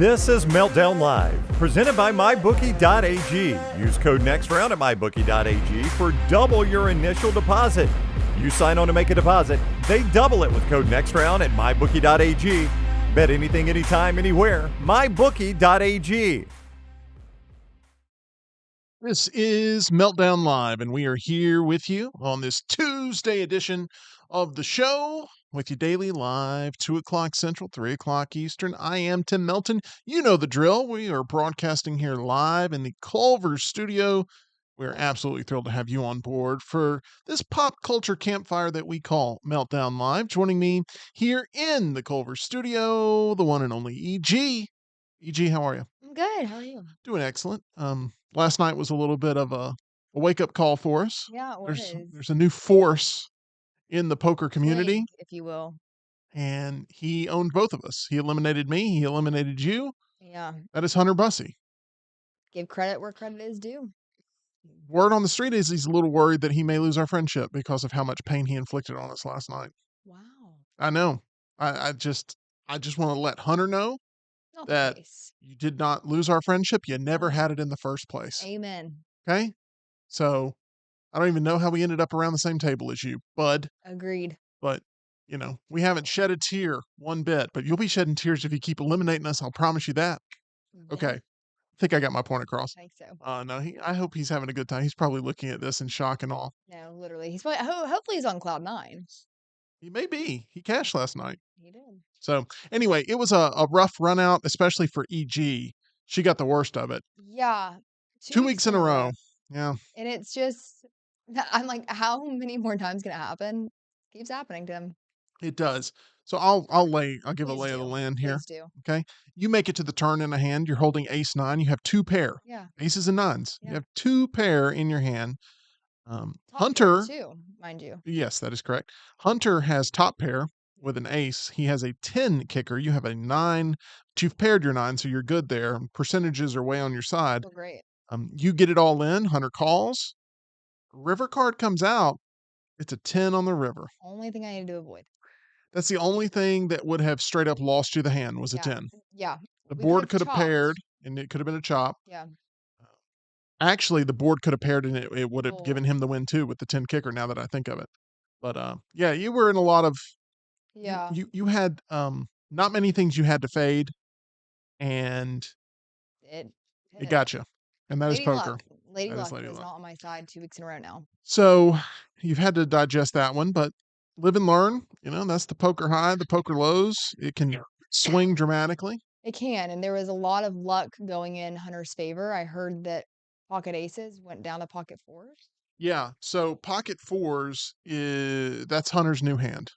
This is Meltdown Live, presented by MyBookie.ag. Use code NEXTROUND at MyBookie.ag for double your initial deposit. You sign on to make a deposit, they double it with code NEXTROUND at MyBookie.ag. Bet anything, anytime, anywhere. MyBookie.ag. This is Meltdown Live, and we are here with you on this Tuesday edition of the show with you daily live, 2 o'clock Central, 3 o'clock Eastern. I am Tim Melton. You know the drill. We are broadcasting here live in the Culver studio. We're absolutely thrilled to have you on board for this pop culture campfire that we call Meltdown Live. Joining me here in the Culver studio, the one and only E.G. E.G., how are you? I'm good. How are you? Doing excellent. Last night was a little bit of a wake-up call for us. Yeah, it There's was. there's a new force in the poker community, Plague, if you will. and he owned both of us. He eliminated me. He eliminated you. Yeah. That is Hunter Bussey. Give credit where credit is due. Word on the street is he's a little worried that he may lose our friendship because of how much pain he inflicted on us last night. Wow. I know. I just want to let Hunter know Not that the case. you did not lose our friendship. You never had it in the first place. Amen. Okay? So I don't even know how we ended up around the same table as you, bud. Agreed. But, we haven't shed a tear one bit, but you'll be shedding tears if you keep eliminating us. I'll promise you that. Okay. Yeah, I think I got my point across. I think so. No, I hope he's having a good time. He's probably looking at this in shock and awe. No, literally. He's probably, hopefully he's on cloud nine. He may be. He cashed last night. He did. So, anyway, it was a rough run out, especially for EG. She got the worst of it. Yeah. 2 weeks in a row. Yeah. And it's just, I'm like, how many more times can it happen? Keeps happening to him. It does. So I'll give a Please lay of the do. land here. Please do. Okay. You make it to the turn in a hand. You're holding ace nine. You have two pair. Yeah. Aces and nines. Yeah. You have two pair in your hand. Top Hunter. pair too, mind you. Yes, that is correct. Hunter has top pair with an ace. He has a 10 kicker. You have a 9. But you've paired your 9, so you're good there. Percentages are way on your side. Feel great. You get it all in. Hunter calls. River card comes out. It's a 10 on the river. Only thing I need to avoid. That's the only thing that would have straight up lost you the hand was a 10. Yeah. The We board could have chopped. paired, and it could have been a chop. Yeah. Actually, the board could have paired, and it would have Oh. given him the win too with the 10 kicker. Now that I think of it, but yeah, you were in a lot of. Yeah. You had not many things you had to fade, and It got you, and that is Lady poker. Luck. Lady That is Luck Lady is Luck. not on my side 2 weeks in a row now. So you've had to digest that one, but live and learn. That's the poker high, the poker lows. It can swing dramatically. It can, and there was a lot of luck going in Hunter's favor. I heard that pocket aces went down to pocket fours. Yeah, so pocket fours that's Hunter's new hand.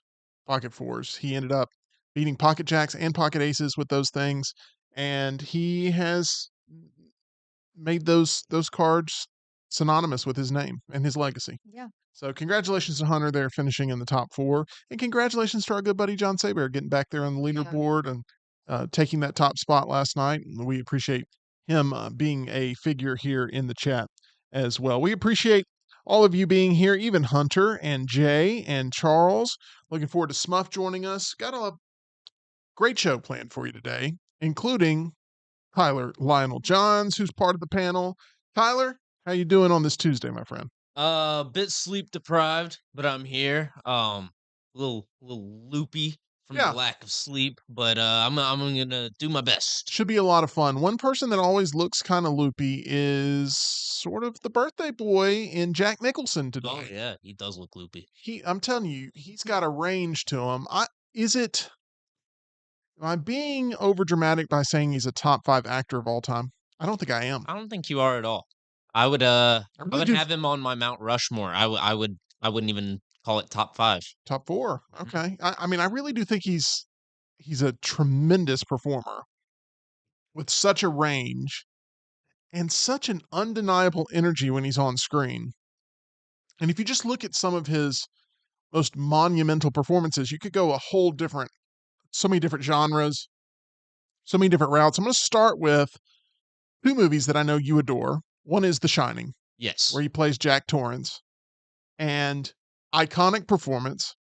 Pocket fours. He ended up beating pocket jacks and pocket aces with those things, and he has made those cards synonymous with his name and his legacy. Yeah. So congratulations to Hunter there finishing in the top 4, and congratulations to our good buddy John Saber getting back there on the leaderboard and taking that top spot last night. We appreciate him being a figure here in the chat as well. We appreciate all of you being here, even Hunter and Jay and Charles. Looking forward to Smuff joining us. Got a great show planned for you today, including Tyler Lionel Johns, who's part of the panel. Tyler, how you doing on this Tuesday, my friend? Bit sleep deprived, but I'm here. Little loopy from Yeah. the lack of sleep, but I'm gonna do my best. Should be a lot of fun. One person that always looks kind of loopy is sort of the birthday boy in Jack Nicholson today. Oh yeah, he does look loopy. I'm telling you, he's got a range to him. Am I being over dramatic by saying he's a top 5 actor of all time? I don't think I am. I don't think you are at all. I would really do have him on my Mount Rushmore. I wouldn't even call it top 5. Top 4. Okay. I mean, I really do think he's a tremendous performer with such a range and such an undeniable energy when he's on screen. And if you just look at some of his most monumental performances, you could go so many different genres, so many different routes. I'm going to start with 2 movies that I know you adore. One is The Shining, Yes. where he plays Jack Torrance, and iconic performance.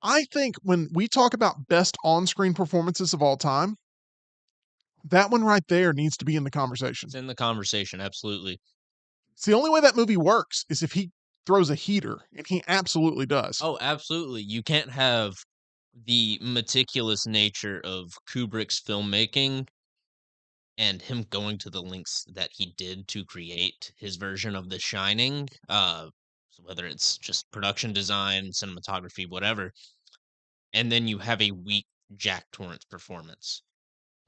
I think when we talk about best on-screen performances of all time, That one right there needs to be in the conversation. It's in the conversation, absolutely. It's the only way that movie works is if he throws a heater, and he absolutely does. Oh, absolutely. You can't have the meticulous nature of Kubrick's filmmaking and him going to the lengths that he did to create his version of The Shining, so whether it's just production design, cinematography, whatever, and then you have a weak Jack Torrance performance.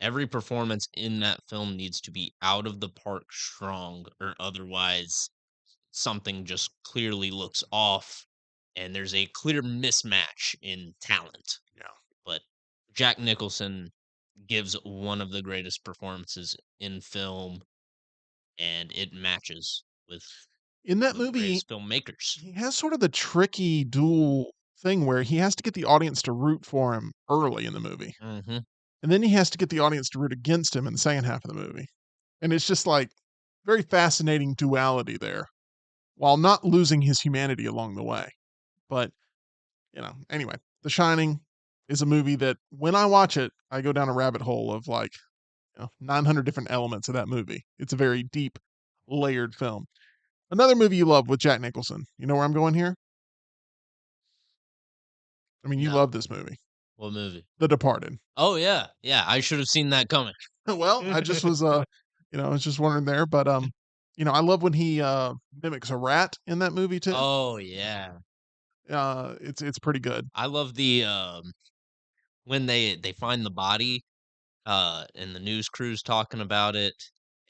Every performance in that film needs to be out of the park strong, or otherwise something just clearly looks off and there's a clear mismatch in talent. Yeah. But Jack Nicholson gives one of the greatest performances in film, and it matches with In that one of the movie, greatest filmmakers. he has sort of the tricky dual thing where he has to get the audience to root for him early in the movie. Hmm. And then he has to get the audience to root against him in the second half of the movie. And it's just like very fascinating duality there while not losing his humanity along the way. But, anyway, The Shining is a movie that when I watch it, I go down a rabbit hole of like 900 different elements of that movie. It's a very deep, layered film. Another movie you love with Jack Nicholson. You know where I'm going here? I mean, you No. love this movie, What movie? The Departed. Oh yeah, yeah. I should have seen that coming. Well, I just was, I was just wondering there, but I love when he mimics a rat in that movie too. Oh yeah, It's pretty good. I love the when they find the body, and the news crew's talking about it,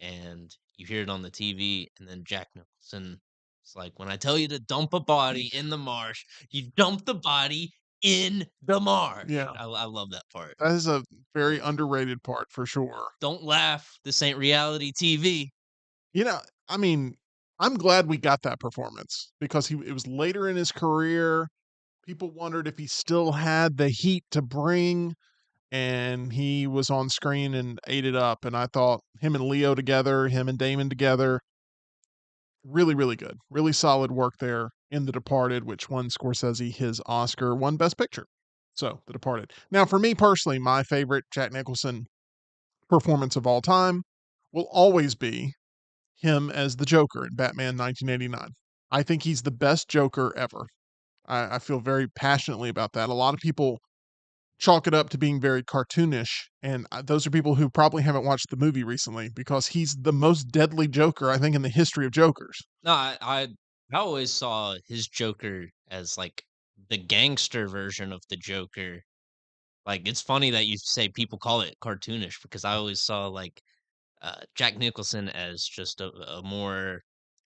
and you hear it on the TV, and then Jack Nicholson is like, "When I tell you to dump a body in the marsh, you dump the body in the marsh." Yeah, I love that part. that is a very underrated part for sure. Don't laugh. This ain't reality TV. You know, I mean, I'm glad we got that performance because it was later in his career. People wondered if he still had the heat to bring, and he was on screen and ate it up. And I thought him and Leo together, him and Damon together, really, really good. Really solid work there in The Departed, which won Scorsese his Oscar, won Best Picture. So, The Departed. Now, for me personally, my favorite Jack Nicholson performance of all time will always be him as the Joker in Batman 1989. I think he's the best Joker ever. I feel very passionately about that. A lot of people chalk it up to being very cartoonish, and those are people who probably haven't watched the movie recently because he's the most deadly Joker, I think, in the history of Jokers. No, I always saw his Joker as like the gangster version of the Joker. Like, it's funny that you say people call it cartoonish because I always saw like Jack Nicholson as just a more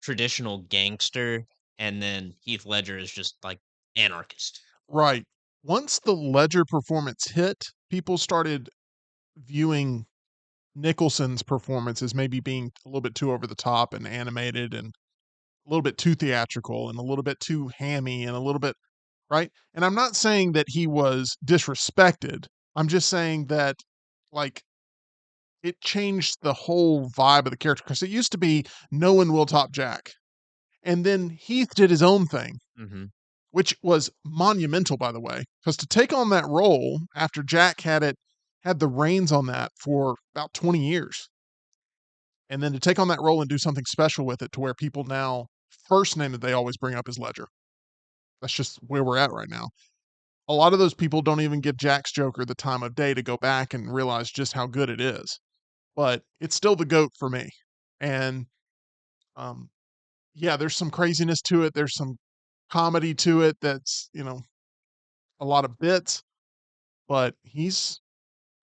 traditional gangster, and then Heath Ledger is just like anarchist. Right. Once the Ledger performance hit, people started viewing Nicholson's performance as maybe being a little bit too over the top and animated and a little bit too theatrical and a little bit too hammy and a little bit right. And I'm not saying that he was disrespected. I'm just saying that like it changed the whole vibe of the character because it used to be no one will top Jack. And then Heath did his own thing, Hmm. which was monumental, by the way, because to take on that role after Jack had the reins on that for about 20 years, and then to take on that role and do something special with it to where people now first name that they always bring up is Ledger. That's just where we're at right now. A lot of those people don't even give Jack's Joker the time of day to go back and realize just how good it is. But it's still the GOAT for me. And um, yeah, there's some craziness to it. There's some comedy to it that's, a lot of bits, but he's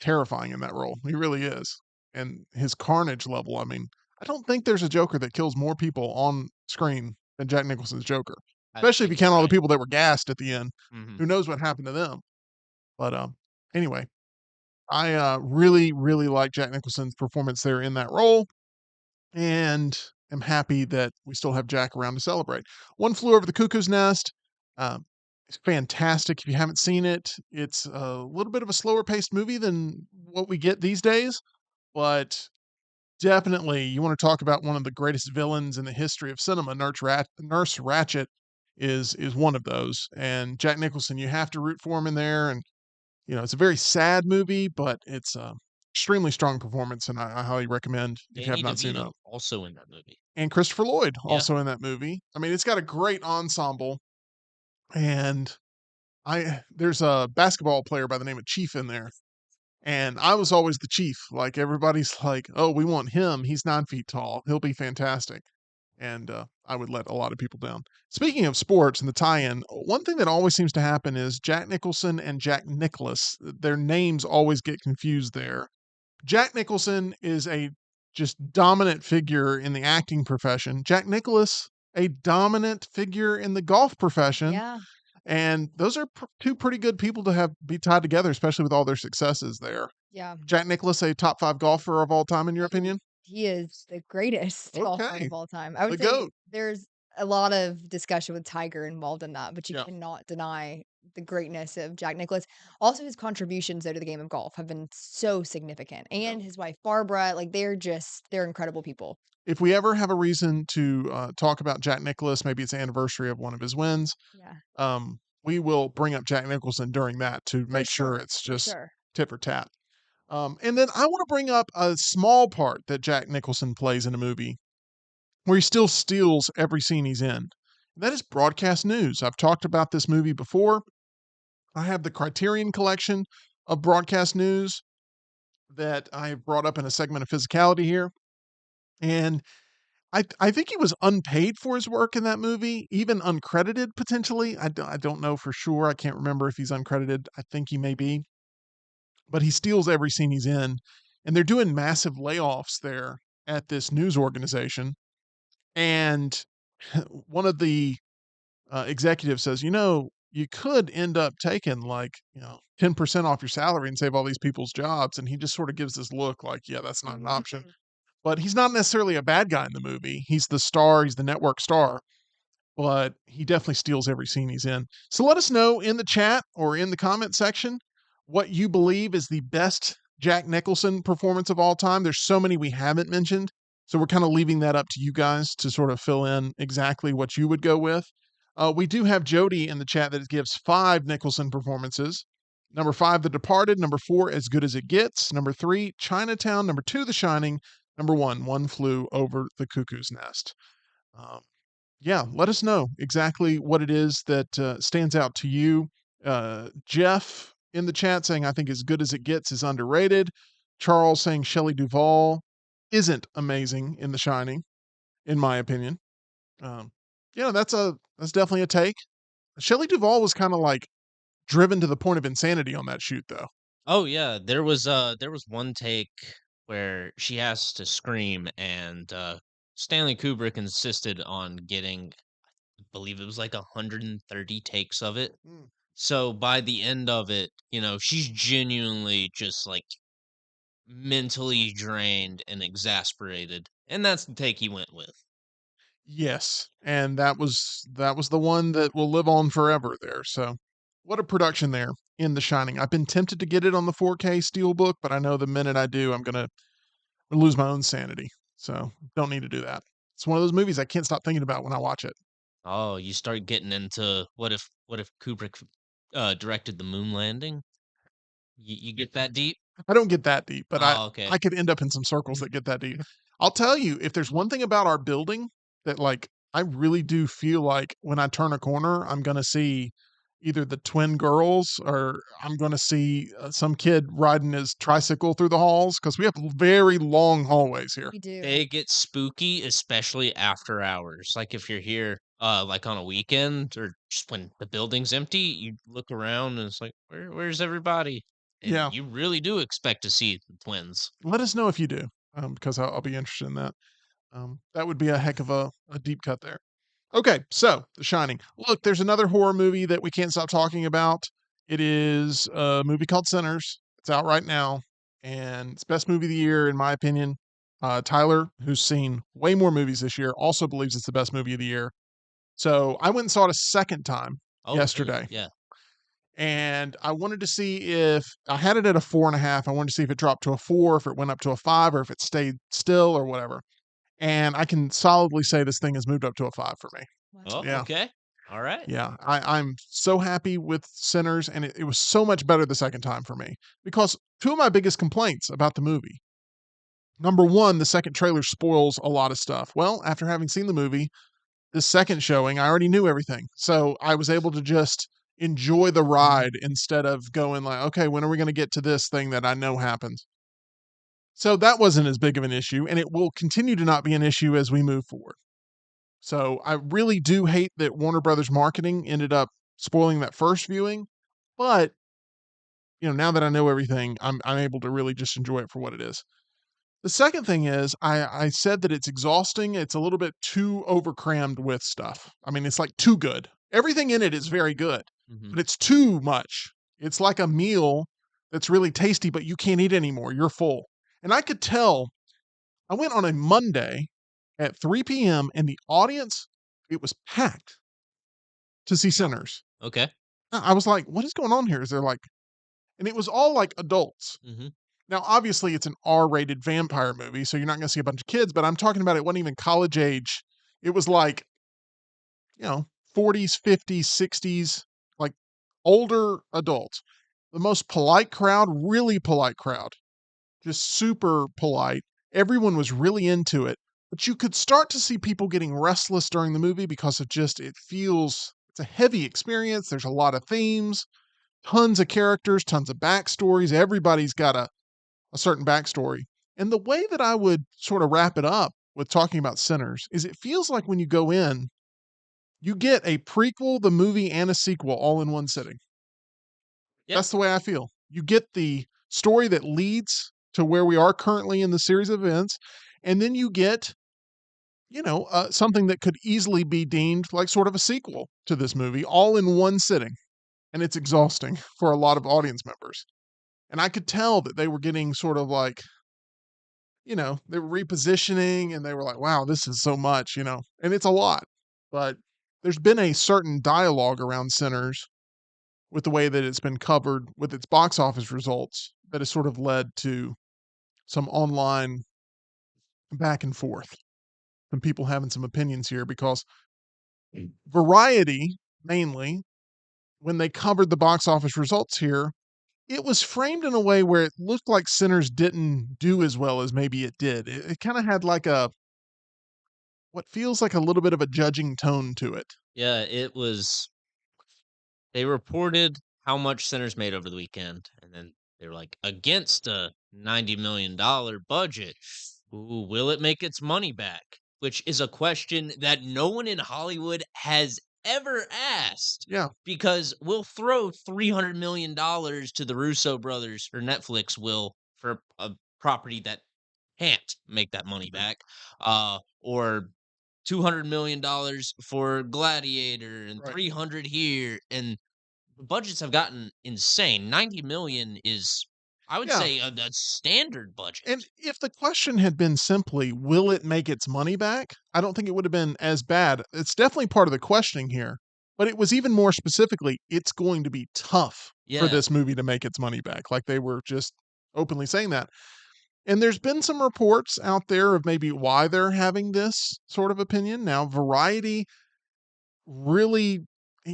terrifying in that role. He really is. And his carnage level, I mean, I don't think there's a Joker that kills more people on screen than Jack Nicholson's Joker, I especially if you think you're count all the right. people that were gassed at the end. Hmm. Who knows what happened to them? But anyway, I really, really like Jack Nicholson's performance there in that role, and am happy that we still have Jack around to celebrate. One Flew Over the Cuckoo's Nest. Um, it's fantastic. If you haven't seen it, it's a little bit of a slower paced movie than what we get these days, but definitely you want to talk about one of the greatest villains in the history of cinema. Nurse Ratchet is one of those, and Jack Nicholson. You have to root for him in there, and it's a very sad movie, but it's extremely strong performance, and I highly recommend if you have Danny not seen DeVito it. also in that movie. And Christopher Lloyd Yeah. also in that movie. I mean, it's got a great ensemble, and there's a basketball player by the name of Chief in there, and I was always the chief. Like everybody's like, "Oh, we want him. He's 9 feet tall. He'll be fantastic." And I would let a lot of people down. Speaking of sports and the tie-in, one thing that always seems to happen is Jack Nicholson and Jack Nicholas. Their names always get confused there. Jack Nicholson is a just dominant figure in the acting profession. Jack Nicholas, a dominant figure in the golf profession. Yeah. And those are two pretty good people to have be tied together, especially with all their successes there. Yeah. Jack Nicklaus, a top 5 golfer of all time, in your opinion? He is the greatest golfer Okay, of all time. I the would say GOAT. there's a lot of discussion with Tiger involved in that, but you Yeah. cannot deny the greatness of Jack Nicklaus. Also, his contributions though to the game of golf have been so significant. Yep. And his wife Barbara, like they're incredible people. If we ever have a reason to talk about Jack Nicklaus, maybe it's the anniversary of one of his wins, Yeah. we will bring up Jack Nicholson during that to For make sure sure. it's For just sure. tit for tat. And then I want to bring up a small part that Jack Nicholson plays in a movie where he still steals every scene he's in. That is broadcast news. I've talked about this movie before. I have the Criterion collection of broadcast news that I have brought up in a segment of Physicality here. And I think he was unpaid for his work in that movie, even uncredited potentially. I don't know for sure. I can't remember if he's uncredited. I think he may be. But he steals every scene he's in. And they're doing massive layoffs there at this news organization. And one of the executives says, you could end up taking 10% off your salary and save all these people's jobs. And he just sort of gives this look like, yeah, that's not an option. But he's not necessarily a bad guy in the movie. He's the star, he's the network star, but he definitely steals every scene he's in. So let us know in the chat or in the comment section what you believe is the best Jack Nicholson performance of all time. There's so many we haven't mentioned. So we're kind of leaving that up to you guys to sort of fill in exactly what you would go with. We do have Jody in the chat that gives 5 Nicholson performances. Number 5, The Departed. Number 4, As Good as It Gets. Number 3, Chinatown. Number 2, The Shining. Number 1, One Flew Over the Cuckoo's Nest. Yeah, let us know exactly what it is that stands out to you. Jeff in the chat saying, I think As Good as It Gets is underrated. Charles saying Shelley Duvall isn't amazing in The Shining, in my opinion. That's definitely a take. Shelley Duvall was kind of like driven to the point of insanity on that shoot, though. Oh yeah, there was one take where she has to scream, and Stanley Kubrick insisted on getting, I believe it was like 130 takes of it. Mm. So by the end of it, she's genuinely just like mentally drained and exasperated, and that's the take he went with. Yes, and that was the one that will live on forever there. So, what a production there in The Shining. I've been tempted to get it on the 4K Steelbook, but I know the minute I do, I'm gonna lose my own sanity. So, don't need to do that. It's one of those movies I can't stop thinking about when I watch it. Oh, you start getting into what if Kubrick directed the moon landing? You get that deep? I don't get that deep, but I Oh, okay. I could end up in some circles that get that deep. I'll tell you, if there's one thing about our building that I really do feel like when I turn a corner, I'm gonna see either the twin girls or I'm gonna see some kid riding his tricycle through the halls because we have very long hallways here. We do. They get spooky, especially after hours. Like if you're here, like on a weekend or just when the building's empty, you look around and it's like, where's everybody? And Yeah, you really do expect to see the twins. let us know if you do, because I'll be interested in that. That would be a heck of a deep cut there. Okay, so The Shining. Look, there's another horror movie that we can't stop talking about. It is a movie called Sinners. It's out right now, and it's best movie of the year in my opinion. Tyler, who's seen way more movies this year, also believes it's the best movie of the year. So I went and saw it a second time Oh, really? yesterday, Yeah. and I wanted to see if I had it at a 4.5. I wanted to see if it dropped to a 4, if it went up to a 5, or if it stayed still or whatever. And I can solidly say this thing has moved up to a 5 for me. Wow. Oh, Yeah. okay. All right. Yeah, I'm so happy with Sinners, and it was so much better the second time for me because two of my biggest complaints about the movie. Number one, the second trailer spoils a lot of stuff. Well, after having seen the movie, this second showing, I already knew everything. So I was able to just enjoy the ride instead of going like, okay, when are we going to get to this thing that I know happens? So that wasn't as big of an issue, and it will continue to not be an issue as we move forward. So I really do hate that Warner Brothers marketing ended up spoiling that first viewing, but now that I know everything, I'm able to really just enjoy it for what it is. The second thing is I said that it's exhausting. It's a little bit too overcrammed with stuff. I mean, it's like too good. Everything in it is very good, Mhm. but it's too much. It's like a meal that's really tasty, but you can't eat anymore. You're full. And I could tell. I went on a Monday at 3 p.m. and the audience, it was packed to see Sinners. Okay. I was like, what is going on here? Is there like, and it was all like adults. Mhm. Now, obviously, it's an R-rated vampire movie, so you're not going to see a bunch of kids, but I'm talking about it wasn't even college age. It was like, you know, 40s, 50s, 60s, like older adults. The most polite crowd, really polite crowd, just super polite. Everyone was really into it, but you could start to see people getting restless during the movie because it's a heavy experience. There's a lot of themes, tons of characters, tons of backstories. Everybody's got a certain backstory. And the way that I would sort of wrap it up with talking about Sinners is it feels like when you go in, you get a prequel, the movie, and a sequel all in one sitting. Yeah. That's the way I feel. You get the story that leads to where we are currently in the series of events, and then you get, something that could easily be deemed like sort of a sequel to this movie all in one sitting. And it's exhausting for a lot of audience members. And I could tell that they were getting sort of like, they were repositioning and they were like, wow, this is so much, and it's a lot. But there's been a certain dialogue around Sinners with the way that it's been covered with its box office results that has sort of led to some online back and forth and people having some opinions here because Variety, mainly, when they covered the box office results here, it was framed in a way where it looked like Sinners didn't do as well as maybe it did. It kind of had like what feels like a little bit of a judging tone to it. Yeah, it was they reported how much Sinners made over the weekend, and then they were like, against a $90 million budget, ooh, will it make its money back? Which is a question that no one in Hollywood has ever asked Yeah, because we'll throw $300 million to the Russo brothers or Netflix will for a property that can't make that money back, or $200 million for Gladiator and right. 300 here, and the budgets have gotten insane. 90 million is, I would Yeah. say, a standard budget. And if the question had been simply, will it make its money back? I don't think it would have been as bad. It's definitely part of the questioning here, but it was even more specifically, it's going to be tough for Yeah, this movie to make its money back. Like they were just openly saying that. And there's been some reports out there of maybe why they're having this sort of opinion. Now, Variety really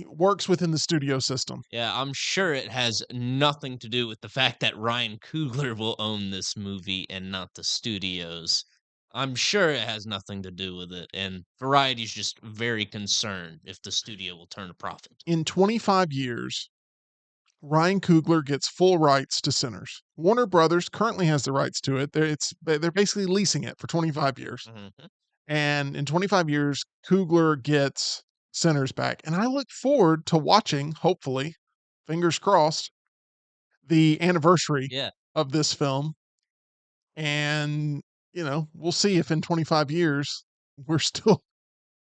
works within the studio system. yeah, I'm sure it has nothing to do with the fact that Ryan Coogler will own this movie and not the studios. I'm sure it has nothing to do with it, and Variety's just very concerned if the studio will turn a profit. In 25 years, Ryan Coogler gets full rights to Sinners. Warner Brothers currently has the rights to it. They're basically leasing it for 25 years. Mhm. And in 25 years, Coogler gets Sinners back. And I look forward to watching, hopefully, fingers crossed, the anniversary Yeah. of this film. And, we'll see if in 25 years we're still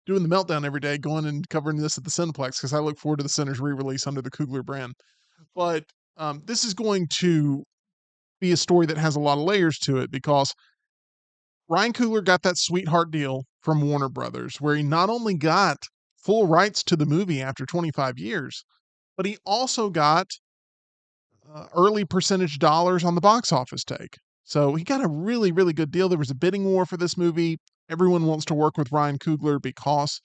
doing the Meltdown every day, going and covering this at the Cineplex, because I look forward to the Sinners re-release under the Coogler brand. But this is going to be a story that has a lot of layers to it because Ryan Coogler got that sweetheart deal from Warner Brothers, where he not only got full rights to the movie after 25 years, but he also got early percentage dollars on the box office take. So he got a really, really good deal. There was a bidding war for this movie. Everyone wants to work with Ryan Coogler because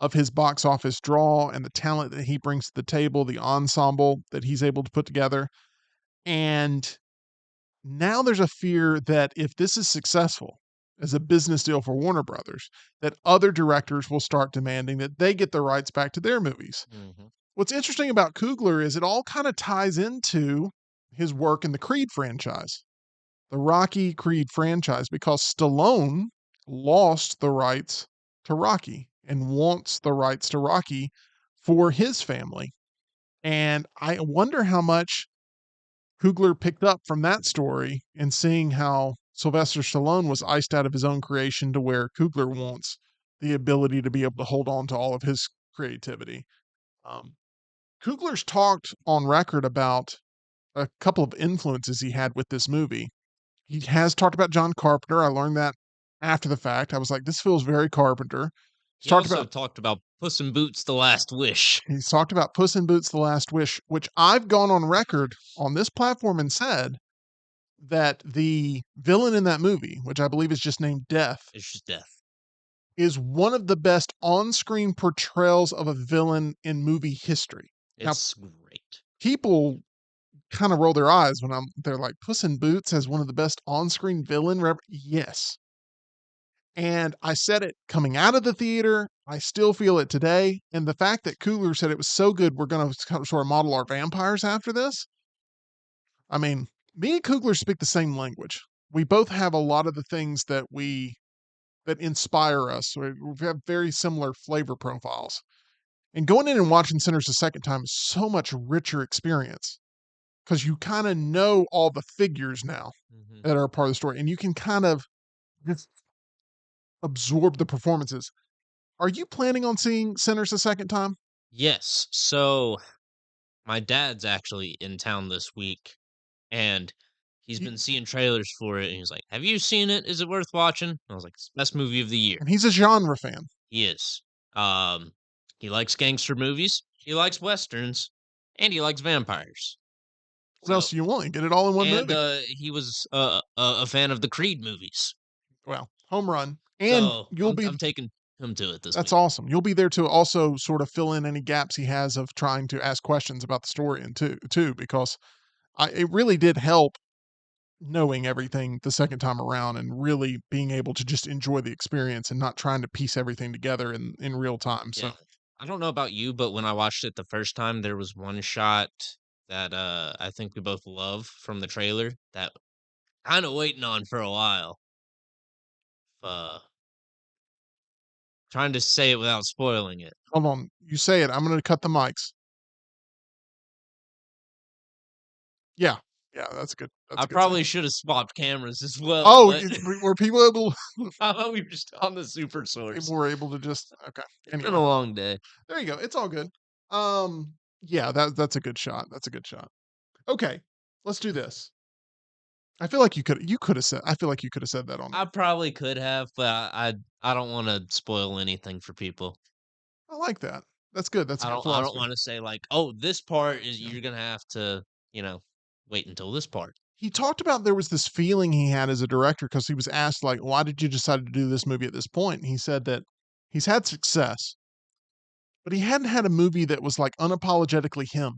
of his box office draw and the talent that he brings to the table, the ensemble that he's able to put together. And now there's a fear that if this is successful as a business deal for Warner Brothers, that other directors will start demanding that they get the rights back to their movies. Mhm. What's interesting about Coogler is it all kind of ties into his work in the Creed franchise, the Rocky Creed franchise, because Stallone lost the rights to Rocky and wants the rights to Rocky for his family. And I wonder how much Coogler picked up from that story and seeing how Sylvester Stallone was iced out of his own creation to where Coogler wants the ability to be able to hold on to all of his creativity. Um, Coogler's talked on record about a couple of influences he had with this movie. He has talked about John Carpenter. I learned that after the fact. I was like, this feels very Carpenter. He's He talked also about talked about Puss in Boots: The Last Wish. he's talked about Puss in Boots: The Last Wish, which I've gone on record on this platform and said that the villain in that movie, which I believe is just named Death, It's just death. is one of the best on-screen portrayals of a villain in movie history. Now, It's great. people kind of roll their eyes when they're like, Puss in Boots has one of the best on-screen villain. Yes. And I said it coming out of the theater. I still feel it today. And the fact that Coogler said it was so good, we're going to sort of model our vampires after this. I mean, me and Coogler speak the same language. We both have a lot of the things that inspire us. We have very similar flavor profiles. And going in and watching Sinners a second time is so much richer experience because you kind of know all the figures now Mhm. that are a part of the story, and you can kind of just absorb the performances. Are you planning on seeing Sinners a second time? Yes. So my dad's actually in town this week, and he's He- been seeing trailers for it, and he's like, "Have you seen it? Is it worth watching?" I was like, "It's the best movie of the year." And he's a genre fan. He is. Um, he likes gangster movies, he likes westerns, and he likes vampires. What else So, do you want? Get it all in one and movie. he was a fan of the Creed movies. Well, home run. And So you'll be I'm taking him to it this that's week. awesome. You'll be there to also sort of fill in any gaps he has of trying to ask questions about the story and too, because it really did help knowing everything the second time around and really being able to just enjoy the experience and not trying to piece everything together in real time. Yeah. So I don't know about you, but when I watched it the first time, there was one shot that I think we both love from the trailer that kind of waiting on for a while. Uh, trying to say it without spoiling it. hold on. You say it. I'm going to cut the mics. Yeah. Yeah. That's good. That's I a good thing. probably should have swapped cameras as well, Oh, but were people able, we were just on the super source. people were able to just, okay. It's been Anyway, a long day. there you go. It's all good. Yeah, that's a good shot. That's a good shot. Okay. Let's do this. I feel like you could have said, I feel like you could have said that on I probably could have, but I don't want to spoil anything for people. I like that. That's good. That's a good I don't philosophy. want to say like, oh, this part is Yeah. you're gonna have to, you know, wait until this part. He talked about there was this feeling he had as a director because he was asked, like, why did you decide to do this movie at this point? And he said that he's had success, but he hadn't had a movie that was like unapologetically him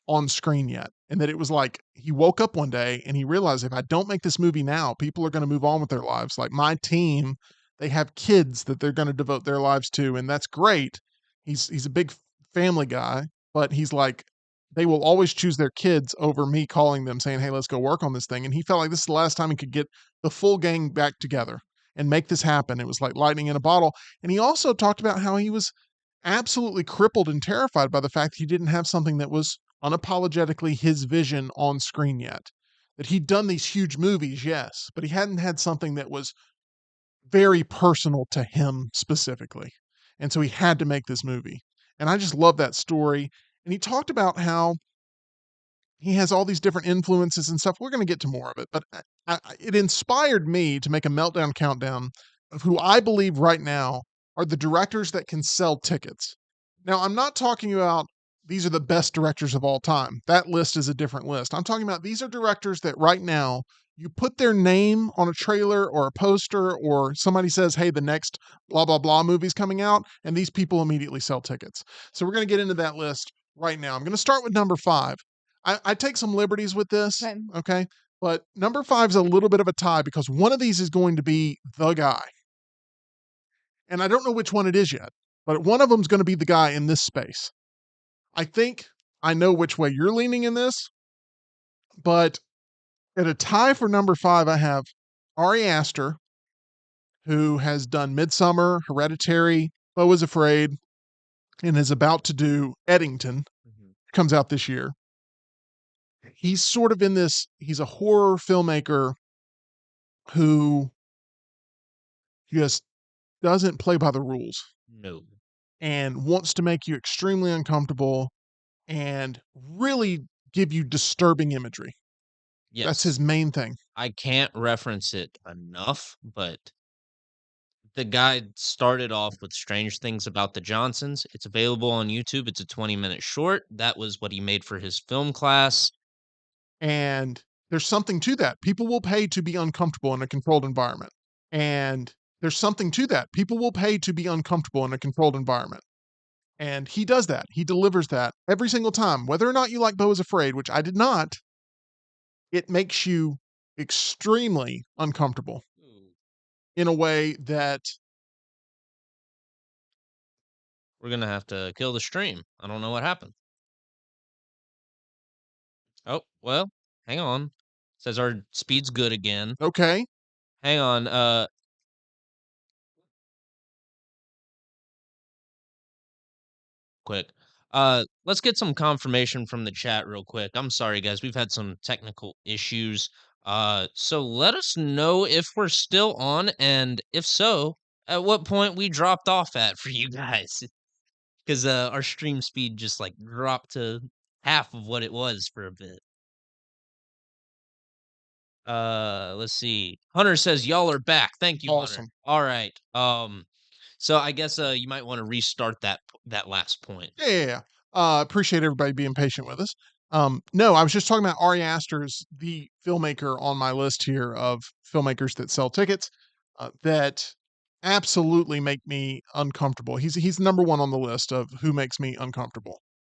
on screen yet. And that it was like he woke up one day and he realized if I don't make this movie now, people are going to move on with their lives. Like my team, they have kids that they're going to devote their lives to, and that's great. He's a big family guy, but he's like they will always choose their kids over me calling them saying, "Hey, let's go work on this thing." And he felt like this is the last time he could get the full gang back together and make this happen. It was like lightning in a bottle. And he also talked about how he was absolutely crippled and terrified by the fact he didn't have something that was unapologetically his vision on screen yet. That he'd done these huge movies, yes, but he hadn't had something that was very personal to him specifically. And so he had to make this movie. And I just love that story. And he talked about how he has all these different influences and stuff. We're going to get to more of it, but it inspired me to make a meltdown countdown of who I believe right now are the directors that can sell tickets. Now, I'm not talking about these are the best directors of all time. That list is a different list. I'm talking about these are directors that right now you put their name on a trailer or a poster, or somebody says, hey, the next blah, blah, blah movie's coming out, and these people immediately sell tickets. So we're going to get into that list right now. I'm going to start with number 5. I take some liberties with this, okay? But number 5 is a little bit of a tie because one of these is going to be the guy. And I don't know which one it is yet, but one of them is going to be the guy in this space. I think I know which way you're leaning in this, but at a tie for number 5, I have Ari Aster, who has done Midsummer, Hereditary, Beau is Afraid, and is about to do Eddington. Comes out this year. He's sort of in this, he's a horror filmmaker who just doesn't play by the rules No. and wants to make you extremely uncomfortable and really give you disturbing imagery. Yes. That's his main thing. I can't reference it enough, but the guy started off with Strange Things About the Johnsons. It's available on YouTube. It's a 20-minute short. That was what he made for his film class. And there's something to that. People will pay to be uncomfortable in a controlled environment. And there's something to that. People will pay to be uncomfortable in a controlled environment. And he does that. He delivers that every single time. Whether or not you like Beau is Afraid, which I did not, it makes you extremely uncomfortable in a way that We're going to have to kill the stream. I don't know what happened. Oh, well, hang on. Says our speed's good again. okay. Hang on. Quick. Let's get some confirmation from the chat real quick. I'm sorry, guys. We've had some technical issues. So let us know if we're still on, and if so, at what point we dropped off at for you guys. Because our stream speed just like dropped to half of what it was for a bit. Let's see. Hunter says y'all are back. Thank you, Awesome. Hunter. All right. So I guess you might want to restart that last point. Yeah. Appreciate everybody being patient with us. No, I was just talking about Ari Aster's the filmmaker on my list here of filmmakers that sell tickets that absolutely make me uncomfortable. He's number 1 on the list of who makes me uncomfortable.